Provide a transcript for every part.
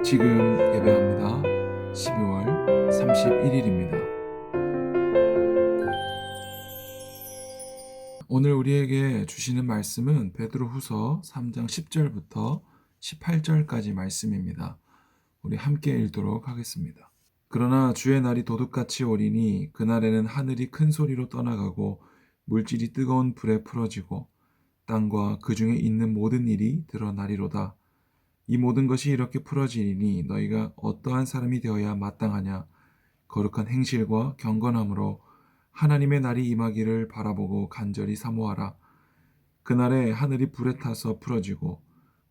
지금 예배합니다. 12월 31일입니다. 오늘 우리에게 주시는 말씀은 베드로후서 3장 10절부터 18절까지 말씀입니다. 우리 함께 읽도록 하겠습니다. 그러나 주의 날이 도둑같이 오리니 그날에는 하늘이 큰 소리로 떠나가고 물질이 뜨거운 불에 풀어지고 땅과 그 중에 있는 모든 일이 드러나리로다. 이 모든 것이 이렇게 풀어지니 너희가 어떠한 사람이 되어야 마땅하냐. 거룩한 행실과 경건함으로 하나님의 날이 임하기를 바라보고 간절히 사모하라. 그날에 하늘이 불에 타서 풀어지고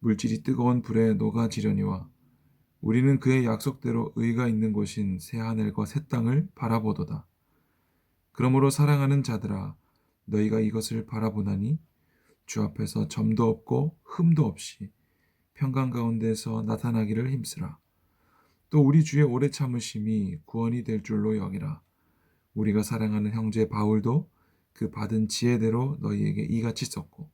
물질이 뜨거운 불에 녹아지려니와 우리는 그의 약속대로 의가 있는 곳인 새 하늘과 새 땅을 바라보도다. 그러므로 사랑하는 자들아, 너희가 이것을 바라보나니 주 앞에서 점도 없고 흠도 없이 평강 가운데서 나타나기를 힘쓰라. 또 우리 주의 오래 참으심이 구원이 될 줄로 여기라. 우리가 사랑하는 형제 바울도 그 받은 지혜대로 너희에게 이같이 썼고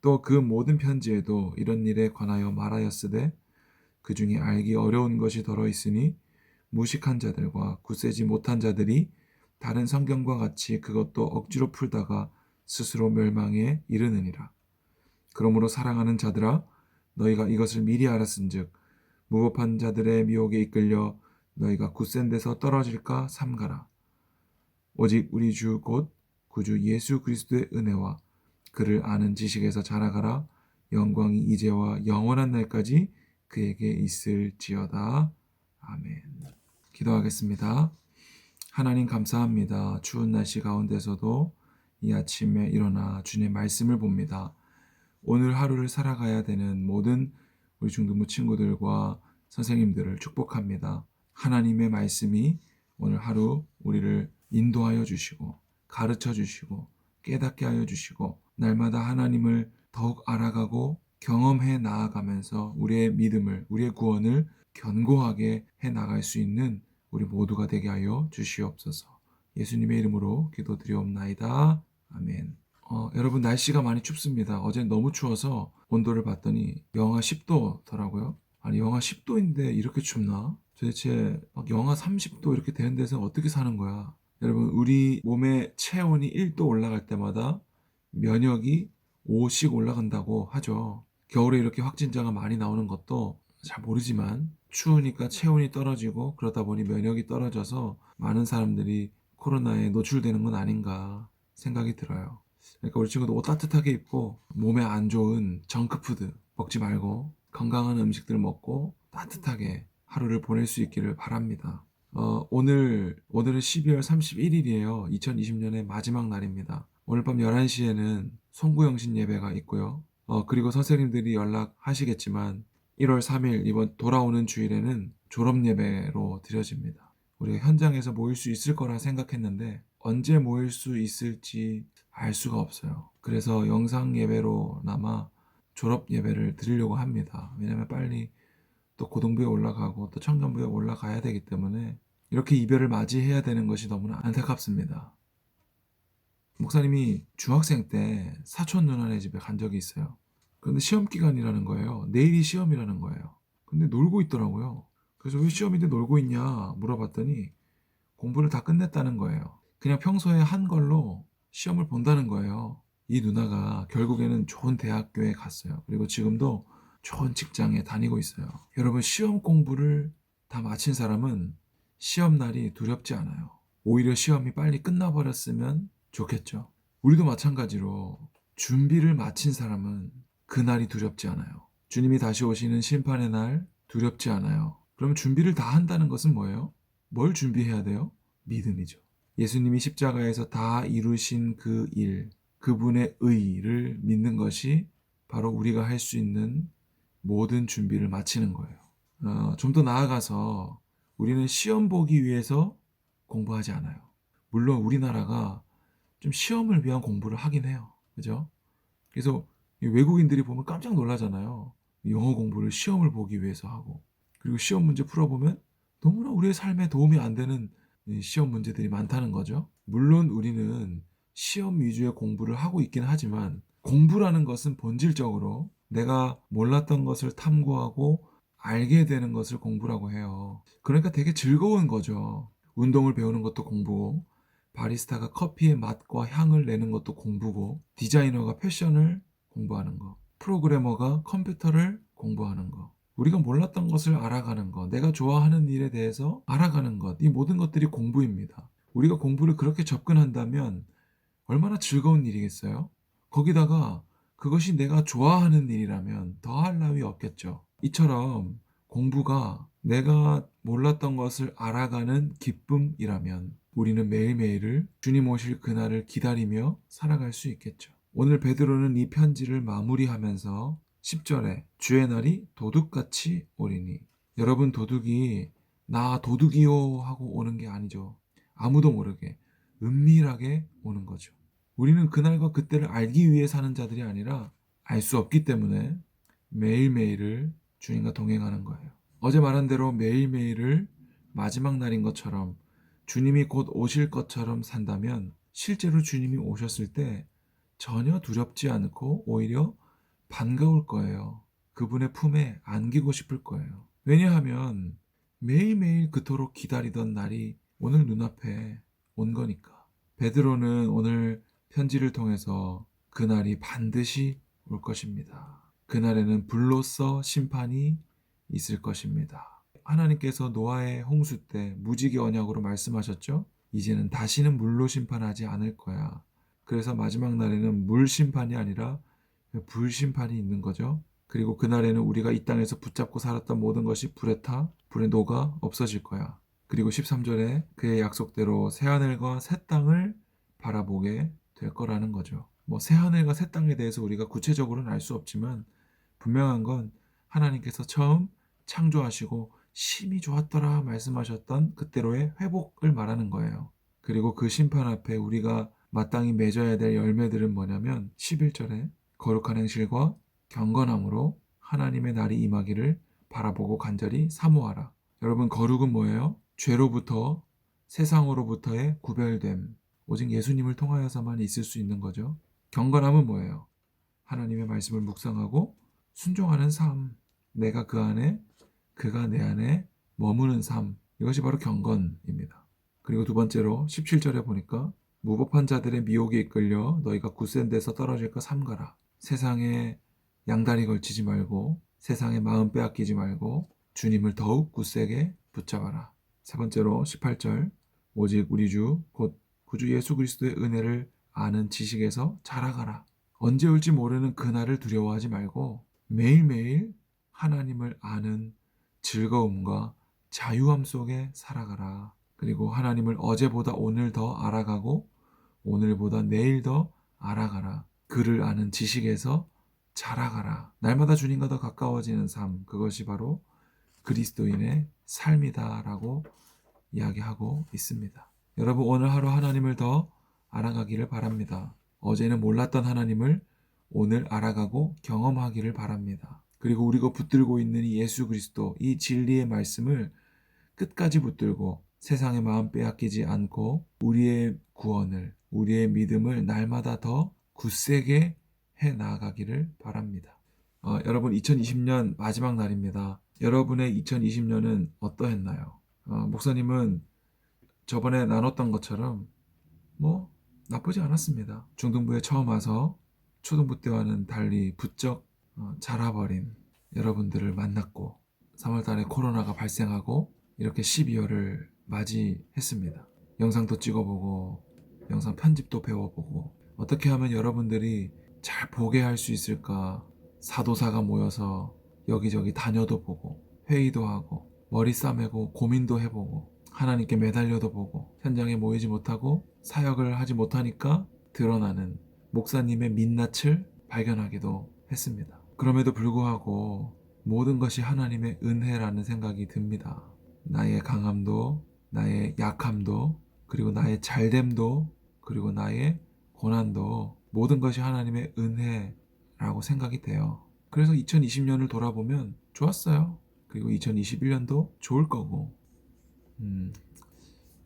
또 그 모든 편지에도 이런 일에 관하여 말하였으되 그 중에 알기 어려운 것이 더러 있으니 무식한 자들과 굳세지 못한 자들이 다른 성경과 같이 그것도 억지로 풀다가 스스로 멸망에 이르느니라. 그러므로 사랑하는 자들아, 너희가 이것을 미리 알았은즉 무법한 자들의 미혹에 이끌려 너희가 굳센 데서 떨어질까 삼가라. 오직 우리 주 곧 구주 예수 그리스도의 은혜와 그를 아는 지식에서 자라가라. 영광이 이제와 영원한 날까지 그에게 있을지어다. 아멘. 기도하겠습니다. 하나님 감사합니다. 추운 날씨 가운데서도 이 아침에 일어나 주님의 말씀을 봅니다. 오늘 하루를 살아가야 되는 모든 우리 중등부 친구들과 선생님들을 축복합니다. 하나님의 말씀이 오늘 하루 우리를 인도하여 주시고 가르쳐 주시고 깨닫게 하여 주시고 날마다 하나님을 더욱 알아가고 경험해 나아가면서 우리의 믿음을, 우리의 구원을 견고하게 해 나갈 수 있는 우리 모두가 되게 하여 주시옵소서. 예수님의 이름으로 기도드리옵나이다. 아멘. 여러분 날씨가 많이 춥습니다. 어제는 너무 추워서 온도를 봤더니 영하 10도더라고요. 아니 영하 10도인데 이렇게 춥나? 도대체 막 영하 30도 이렇게 되는 데서 어떻게 사는 거야? 여러분 우리 몸의 체온이 1도 올라갈 때마다 면역이 5씩 올라간다고 하죠. 겨울에 이렇게 확진자가 많이 나오는 것도 잘 모르지만 추우니까 체온이 떨어지고 그러다 보니 면역이 떨어져서 많은 사람들이 코로나에 노출되는 건 아닌가 생각이 들어요. 그러니까 우리 친구도 옷 따뜻하게 입고 몸에 안 좋은 정크푸드 먹지 말고 건강한 음식들 먹고 따뜻하게 하루를 보낼 수 있기를 바랍니다. 오늘은 12월 31일이에요. 2020년의 마지막 날입니다. 오늘 밤 11시에는 송구영신 예배가 있고요. 그리고 선생님들이 연락하시겠지만 1월 3일 이번 돌아오는 주일에는 졸업 예배로 드려집니다. 우리가 현장에서 모일 수 있을 거라 생각했는데 언제 모일 수 있을지 알 수가 없어요. 그래서 영상 예배로나마 졸업 예배를 드리려고 합니다. 왜냐하면 빨리 또 고등부에 올라가고 또 청년부에 올라가야 되기 때문에 이렇게 이별을 맞이해야 되는 것이 너무나 안타깝습니다. 목사님이 중학생 때 사촌 누나네 집에 간 적이 있어요. 그런데 시험 기간이라는 거예요. 내일이 시험이라는 거예요. 근데 놀고 있더라고요. 그래서 왜 시험인데 놀고 있냐 물어봤더니 공부를 다 끝냈다는 거예요. 그냥 평소에 한 걸로 시험을 본다는 거예요. 이 누나가 결국에는 좋은 대학교에 갔어요. 그리고 지금도 좋은 직장에 다니고 있어요. 여러분 시험 공부를 다 마친 사람은 시험 날이 두렵지 않아요. 오히려 시험이 빨리 끝나버렸으면 좋겠죠. 우리도 마찬가지로 준비를 마친 사람은 그날이 두렵지 않아요. 주님이 다시 오시는 심판의 날 두렵지 않아요. 그럼 준비를 다 한다는 것은 뭐예요? 뭘 준비해야 돼요? 믿음이죠. 예수님이 십자가에서 다 이루신 그 일, 그분의 의를 믿는 것이 바로 우리가 할 수 있는 모든 준비를 마치는 거예요. 좀 더 나아가서 우리는 시험 보기 위해서 공부하지 않아요. 물론 우리나라가 좀 시험을 위한 공부를 하긴 해요. 그죠? 그래서 외국인들이 보면 깜짝 놀라잖아요. 영어 공부를 시험을 보기 위해서 하고. 그리고 시험 문제 풀어보면 너무나 우리의 삶에 도움이 안 되는 시험 문제들이 많다는 거죠. 물론 우리는 시험 위주의 공부를 하고 있긴 하지만 공부라는 것은 본질적으로 내가 몰랐던 것을 탐구하고 알게 되는 것을 공부라고 해요. 그러니까 되게 즐거운 거죠. 운동을 배우는 것도 공부고, 바리스타가 커피의 맛과 향을 내는 것도 공부고, 디자이너가 패션을 공부하는 거, 프로그래머가 컴퓨터를 공부하는 거, 우리가 몰랐던 것을 알아가는 것, 내가 좋아하는 일에 대해서 알아가는 것, 이 모든 것들이 공부입니다. 우리가 공부를 그렇게 접근한다면 얼마나 즐거운 일이겠어요? 거기다가 그것이 내가 좋아하는 일이라면 더할 나위 없겠죠. 이처럼 공부가 내가 몰랐던 것을 알아가는 기쁨이라면 우리는 매일매일을 주님 오실 그날을 기다리며 살아갈 수 있겠죠. 오늘 베드로는 이 편지를 마무리하면서 10절에 주의 날이 도둑같이 오리니, 여러분, 도둑이 나 도둑이요 하고 오는 게 아니죠. 아무도 모르게 은밀하게 오는 거죠. 우리는 그날과 그때를 알기 위해 사는 자들이 아니라 알 수 없기 때문에 매일매일을 주님과 동행하는 거예요. 어제 말한 대로 매일매일을 마지막 날인 것처럼, 주님이 곧 오실 것처럼 산다면 실제로 주님이 오셨을 때 전혀 두렵지 않고 오히려 반가울 거예요. 그분의 품에 안기고 싶을 거예요. 왜냐하면 매일매일 그토록 기다리던 날이 오늘 눈앞에 온 거니까. 베드로는 오늘 편지를 통해서 그날이 반드시 올 것입니다. 그날에는 불로써 심판이 있을 것입니다. 하나님께서 노아의 홍수 때 무지개 언약으로 말씀하셨죠? 이제는 다시는 물로 심판하지 않을 거야. 그래서 마지막 날에는 물 심판이 아니라 불 심판이 있는 거죠. 그리고 그날에는 우리가 이 땅에서 붙잡고 살았던 모든 것이 불에 타, 불에 녹아 없어질 거야. 그리고 13절에 그의 약속대로 새하늘과 새 땅을 바라보게 될 거라는 거죠. 새하늘과 새 땅에 대해서 우리가 구체적으로는 알 수 없지만 분명한 건 하나님께서 처음 창조하시고 심히 좋았더라 말씀하셨던 그때로의 회복을 말하는 거예요. 그리고 그 심판 앞에 우리가 마땅히 맺어야 될 열매들은 뭐냐면 11절에 거룩한 행실과 경건함으로 하나님의 날이 임하기를 바라보고 간절히 사모하라. 여러분, 거룩은 뭐예요? 죄로부터, 세상으로부터의 구별됨, 오직 예수님을 통하여서만 있을 수 있는 거죠. 경건함은 뭐예요? 하나님의 말씀을 묵상하고 순종하는 삶, 내가 그 안에, 그가 내 안에 머무는 삶, 이것이 바로 경건입니다. 그리고 두 번째로 17절에 보니까 무법한 자들의 미혹에 이끌려 너희가 굳센 데서 떨어질까 삼가라. 세상에 양다리 걸치지 말고, 세상에 마음 빼앗기지 말고 주님을 더욱 굳세게 붙잡아라. 세 번째로 18절, 오직 우리 주 곧 구주 예수 그리스도의 은혜를 아는 지식에서 자라가라. 언제 올지 모르는 그날을 두려워하지 말고 매일매일 하나님을 아는 즐거움과 자유함 속에 살아가라. 그리고 하나님을 어제보다 오늘 더 알아가고 오늘보다 내일 더 알아가라. 그를 아는 지식에서 자라가라. 날마다 주님과 더 가까워지는 삶, 그것이 바로 그리스도인의 삶이다라고 이야기하고 있습니다. 여러분, 오늘 하루 하나님을 더 알아가기를 바랍니다. 어제는 몰랐던 하나님을 오늘 알아가고 경험하기를 바랍니다. 그리고 우리가 붙들고 있는 이 예수 그리스도, 이 진리의 말씀을 끝까지 붙들고 세상의 마음 빼앗기지 않고 우리의 구원을, 우리의 믿음을 날마다 더 굳세게 해 나아가기를 바랍니다. 여러분, 2020년 마지막 날입니다. 여러분의 2020년은 어떠했나요? 목사님은 저번에 나눴던 것처럼 나쁘지 않았습니다. 중등부에 처음 와서 초등부 때와는 달리 부쩍 자라버린 여러분들을 만났고, 3월달에 코로나가 발생하고 이렇게 12월을 맞이했습니다. 영상도 찍어보고 영상 편집도 배워보고 어떻게 하면 여러분들이 잘 보게 할 수 있을까, 사도사가 모여서 여기저기 다녀도 보고 회의도 하고 머리 싸매고 고민도 해보고 하나님께 매달려도 보고 현장에 모이지 못하고 사역을 하지 못하니까 드러나는 목사님의 민낯을 발견하기도 했습니다. 그럼에도 불구하고 모든 것이 하나님의 은혜라는 생각이 듭니다. 나의 강함도, 나의 약함도, 그리고 나의 잘됨도, 그리고 나의 고난도 모든 것이 하나님의 은혜라고 생각이 돼요. 그래서 2020년을 돌아보면 좋았어요. 그리고 2021년도 좋을 거고,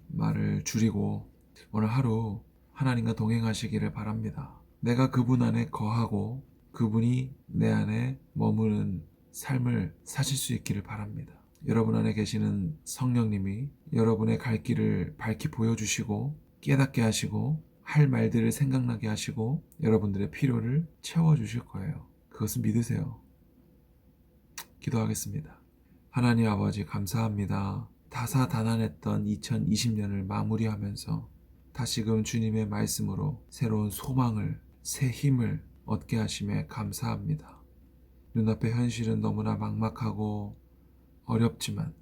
말을 줄이고 오늘 하루 하나님과 동행하시기를 바랍니다. 내가 그분 안에 거하고 그분이 내 안에 머무는 삶을 사실 수 있기를 바랍니다. 여러분 안에 계시는 성령님이 여러분의 갈 길을 밝히 보여주시고 깨닫게 하시고 할 말들을 생각나게 하시고 여러분들의 필요를 채워주실 거예요. 그것을 믿으세요. 기도하겠습니다. 하나님 아버지 감사합니다. 다사다난했던 2020년을 마무리하면서 다시금 주님의 말씀으로 새로운 소망을, 새 힘을 얻게 하심에 감사합니다. 눈앞의 현실은 너무나 막막하고 어렵지만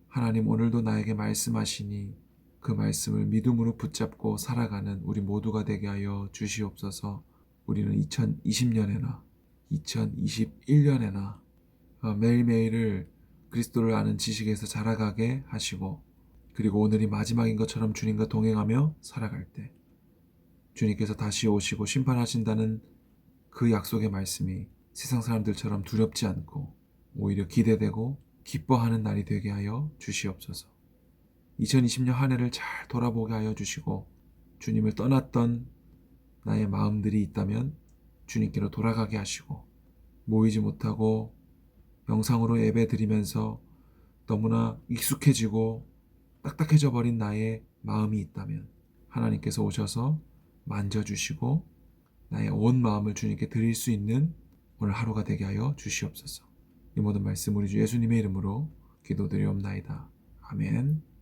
하나님 오늘도 나에게 말씀하시니 그 말씀을 믿음으로 붙잡고 살아가는 우리 모두가 되게 하여 주시옵소서. 우리는 2020년에나 2021년에나 매일매일을 그리스도를 아는 지식에서 자라가게 하시고 그리고 오늘이 마지막인 것처럼 주님과 동행하며 살아갈 때 주님께서 다시 오시고 심판하신다는 그 약속의 말씀이 세상 사람들처럼 두렵지 않고 오히려 기대되고 기뻐하는 날이 되게 하여 주시옵소서. 2020년 한 해를 잘 돌아보게 하여 주시고 주님을 떠났던 나의 마음들이 있다면 주님께로 돌아가게 하시고 모이지 못하고 영상으로 예배 드리면서 너무나 익숙해지고 딱딱해져 버린 나의 마음이 있다면 하나님께서 오셔서 만져주시고 나의 온 마음을 주님께 드릴 수 있는 오늘 하루가 되게 하여 주시옵소서. 이 모든 말씀 우리 주 예수님의 이름으로 기도드리옵나이다. 아멘.